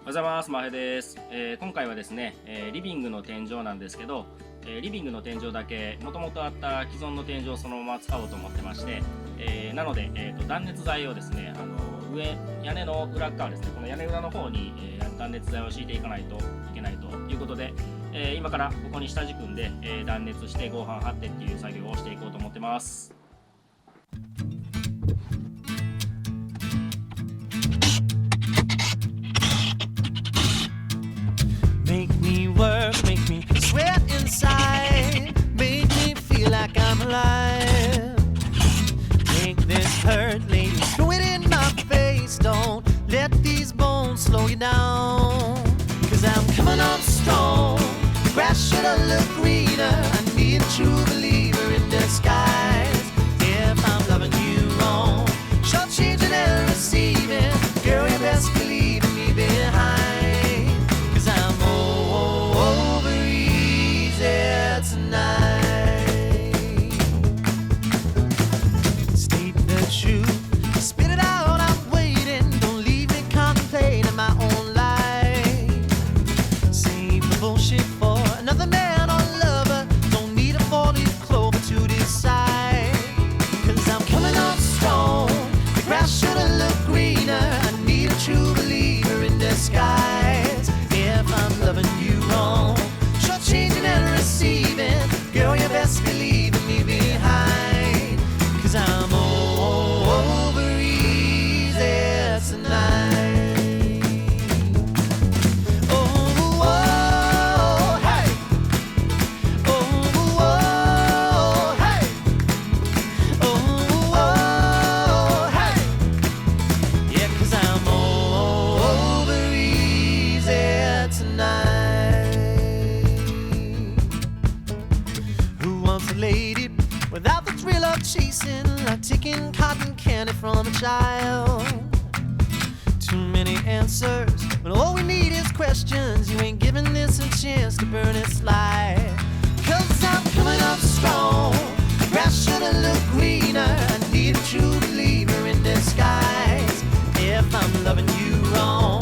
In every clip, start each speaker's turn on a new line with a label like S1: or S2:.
S1: おはようございます。マーヘイです。今回はですね、リビングの天井なんですけど、リビングの天井だけもともとあった既存の天井をそのまま使おうと思ってまして、なので、断熱材をですね、屋根の裏側ですね、この屋根裏の方に、断熱材を敷いていかないといけないということで、今からここに下地組んで、断熱して合板貼ってっていう作業をしていこうと思ってます。
S2: Make me work, make me sweat inside, make me feel like I'm alive. Make this hurt, lady, throw it in my face. Don't let these bones slow you down. Cause I'm coming on strong, the grass should look greener. I need a true believer in disguise. If I'm loving you wrong, short changing and receiving, girl, you best believe in me behind.'Cause I'm over easy tonight. State the truth, spit it out, I'm waiting. Don't leave me contemplating my own life. Save the bullshit for another man or lover. Don't need a 4-leaf clover to decide. 'Cause I'm coming on strong, the grass should've looked greener. I need a true believer in disguise.If I'm loving you wrong, short changing and receiving, girl, you best believe in me behind. 'Cause I'm over easy tonight. Oh, oh, hey. Oh, oh, hey. Oh, oh, hey. Yeah, 'cause I'm over easy tonight. Who wants a lady without the thrill of chasing, like taking cotton candy from a child? Too many answers, but all we need is questions. You ain't giving this a chance to burn its light. 'Cause I'm coming up strong, the grass should've looked greener. I need a true believer in disguise. If I'm loving you wrong,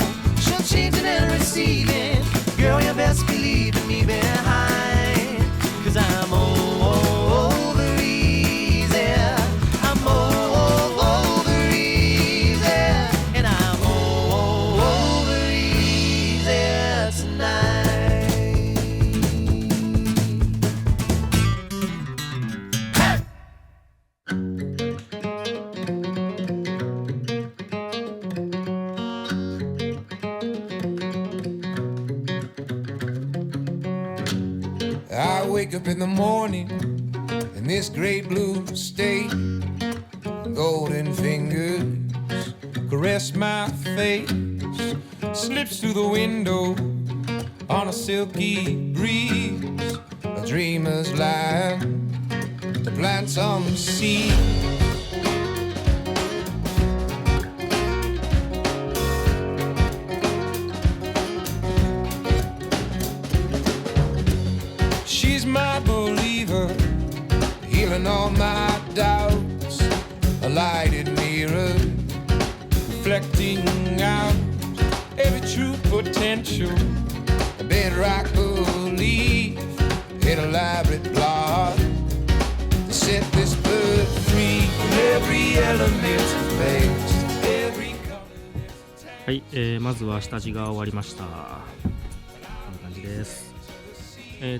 S2: changing and receiving, girl, you best believe in me behind. 'Cause I'm over easy, I'm over easy, and I'm over easy tonight. Hey!
S3: I wake up in the morning in this great blue state. Golden fingers caress my face. Slips through the window on a silky breeze. A dreamer's line to plant some seeds. She's my believer, healing all my doubts. A lighted mirror, reflecting out every true potential. A bedrock belief, an elaborate plot to set this bird free from every element of base, every color that's attached.
S1: はい、まずは下地が終わりました。こんな感じです。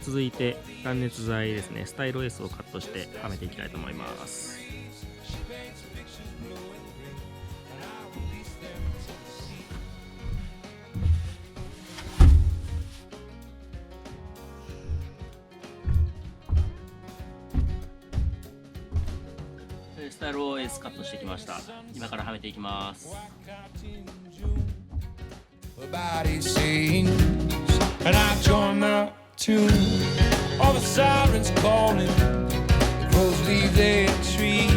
S1: 続いて断熱材ですね、スタイロ S をカットしてはめていきたいと思います。スタイロ S カットしてきました。今からはめていきます。
S3: Her body sings, and I join the tune. All the sirens calling, the crows leave their trees,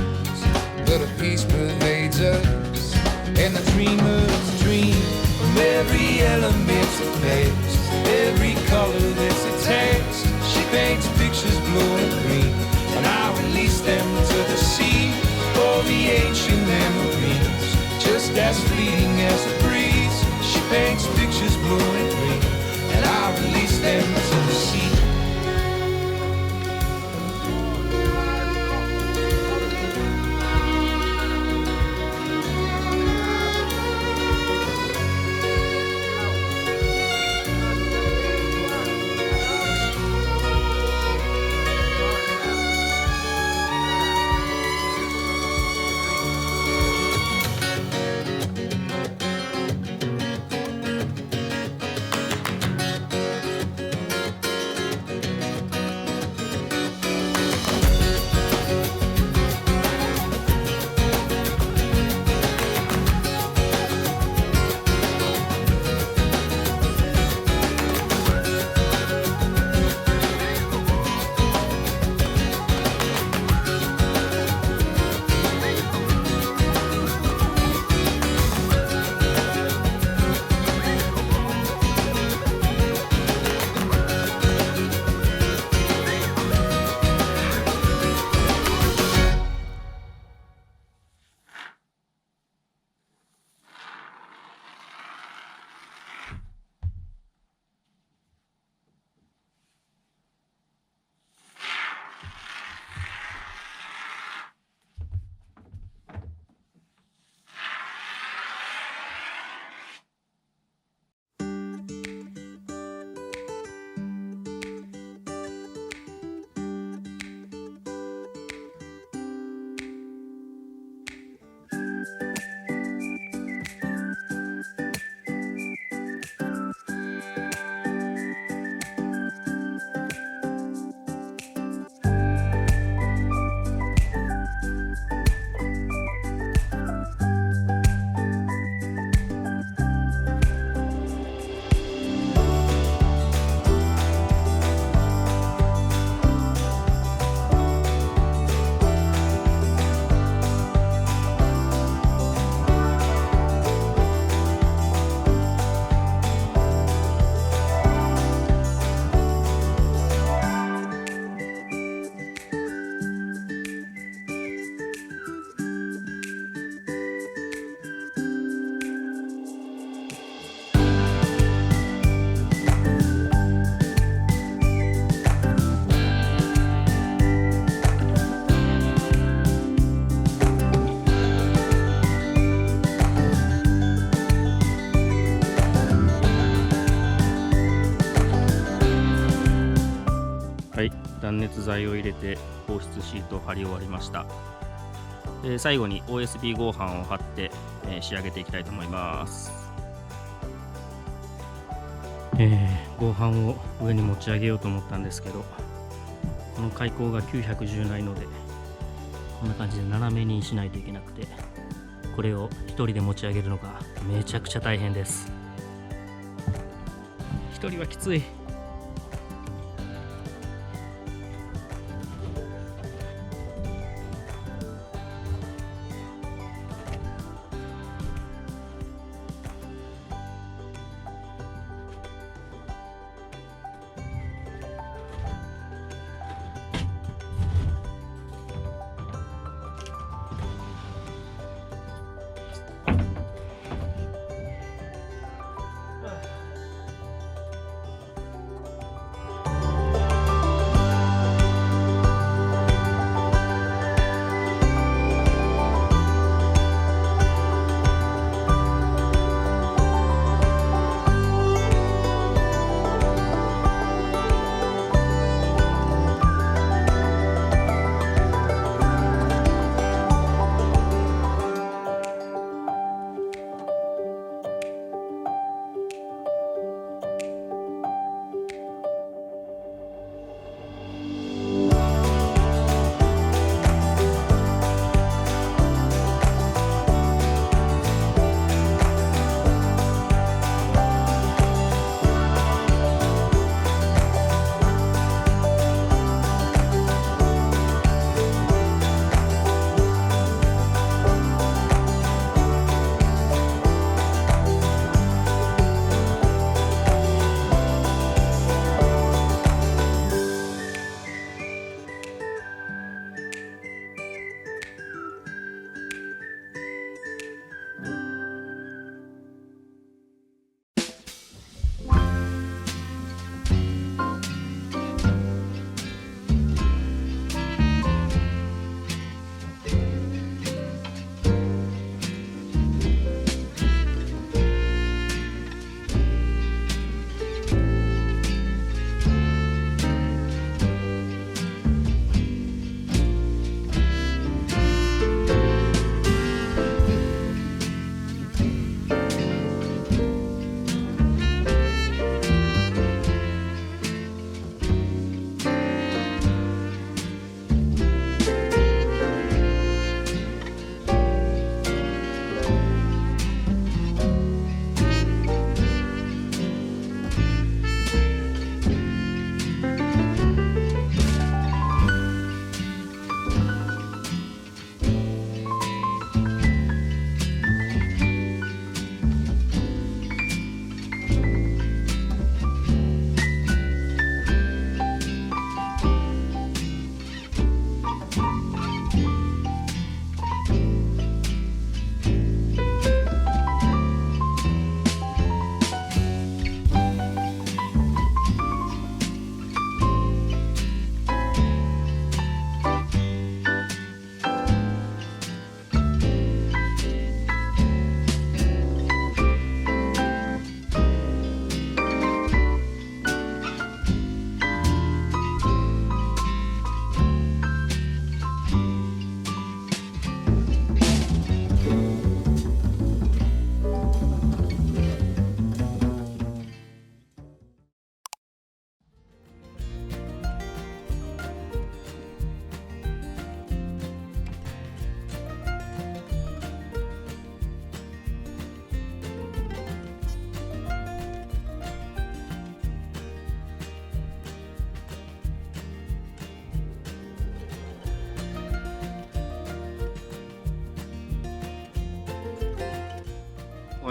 S3: but a peace pervades us, and the dreamers dream from every element of base, every color that's attached. She paints pictures blue and green, and I release them to the sea for the ancient memories, just as fleeting as a breeze. She paints pictures blue and green, and I release them to the sea.
S1: はい、断熱材を入れて放出シートを貼り終わりました。最後に OSB 合板を貼って、仕上げていきたいと思います。合板を上に持ち上げようと思ったんですけど、この開口が910ないのでこんな感じで斜めにしないといけなくて、これを一人で持ち上げるのがめちゃくちゃ大変です。一人はきつい。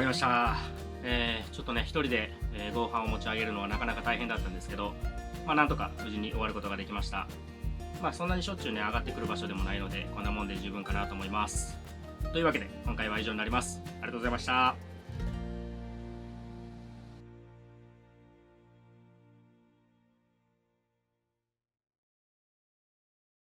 S1: りました。ちょっとね一人で合板を持ち上げるのはなかなか大変だったんですけど、なんとか無事に終わることができました。そんなにしょっちゅうね上がってくる場所でもないので、こんなもんで十分かなと思います。というわけで今回は以上になります。ありがとうございました。